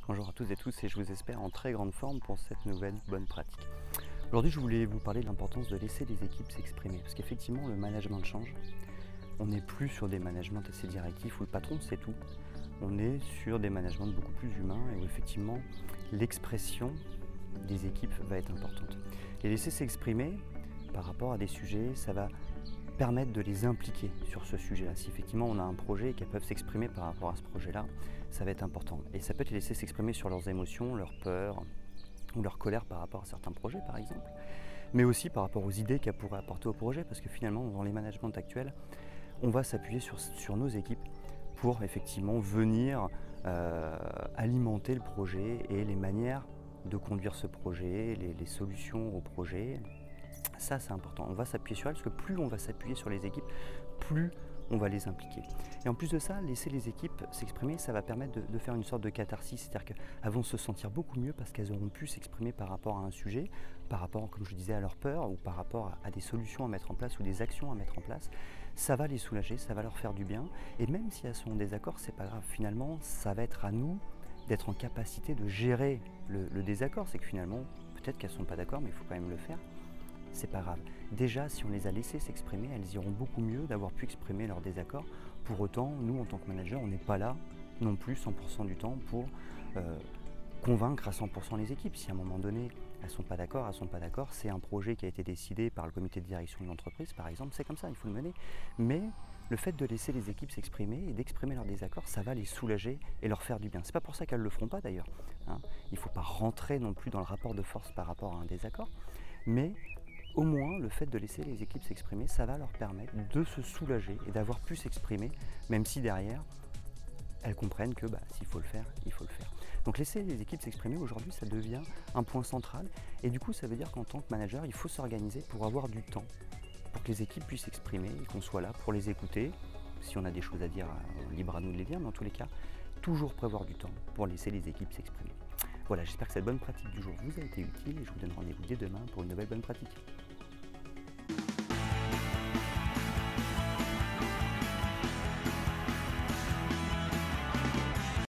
Bonjour à toutes et tous et je vous espère en très grande forme pour cette nouvelle bonne pratique. Aujourd'hui je voulais vous parler de l'importance de laisser les équipes s'exprimer parce qu'effectivement le management change. On n'est plus sur des managements assez directifs où le patron sait tout. On est sur des managements beaucoup plus humains et où effectivement l'expression des équipes va être importante. Les laisser s'exprimer par rapport à des sujets, ça va permettre de les impliquer sur ce sujet-là. Si effectivement on a un projet et qu'elles peuvent s'exprimer par rapport à ce projet-là, ça va être important. Et ça peut les laisser s'exprimer sur leurs émotions, leurs peurs ou leur colère par rapport à certains projets par exemple, mais aussi par rapport aux idées qu'elles pourraient apporter au projet, parce que finalement dans les managements actuels, on va s'appuyer sur nos équipes pour effectivement venir alimenter le projet et les manières de conduire ce projet, les solutions au projet. Ça, c'est important. On va s'appuyer sur elles parce que plus on va s'appuyer sur les équipes, plus on va les impliquer. Et en plus de ça, laisser les équipes s'exprimer, ça va permettre de faire une sorte de catharsis, c'est-à-dire qu'elles vont se sentir beaucoup mieux parce qu'elles auront pu s'exprimer par rapport à un sujet, par rapport, comme je disais, à leur peur ou par rapport à des solutions à mettre en place ou des actions à mettre en place. Ça va les soulager, ça va leur faire du bien. Et même si elles sont en désaccord, c'est pas grave. Finalement, ça va être à nous d'être en capacité de gérer le désaccord. C'est que finalement, peut-être qu'elles ne sont pas d'accord, mais il faut quand même le faire. C'est pas grave. Déjà, si on les a laissées s'exprimer, elles iront beaucoup mieux d'avoir pu exprimer leur désaccord. Pour autant, nous, en tant que manager, on n'est pas là non plus 100% du temps pour convaincre à 100% les équipes. Si à un moment donné, elles ne sont pas d'accord, c'est un projet qui a été décidé par le comité de direction de l'entreprise, par exemple, c'est comme ça, il faut le mener. Mais le fait de laisser les équipes s'exprimer et d'exprimer leur désaccord, ça va les soulager et leur faire du bien. C'est pas pour ça qu'elles ne le feront pas d'ailleurs, hein. Il ne faut pas rentrer non plus dans le rapport de force par rapport à un désaccord, mais au moins, le fait de laisser les équipes s'exprimer, ça va leur permettre de se soulager et d'avoir pu s'exprimer, même si derrière, elles comprennent que s'il faut le faire, il faut le faire. Donc laisser les équipes s'exprimer aujourd'hui, ça devient un point central. Et du coup, ça veut dire qu'en tant que manager, il faut s'organiser pour avoir du temps, pour que les équipes puissent s'exprimer et qu'on soit là pour les écouter. Si on a des choses à dire, libre à nous de les dire, mais en tous les cas, toujours prévoir du temps pour laisser les équipes s'exprimer. Voilà, j'espère que cette bonne pratique du jour vous a été utile et je vous donne rendez-vous dès demain pour une nouvelle bonne pratique.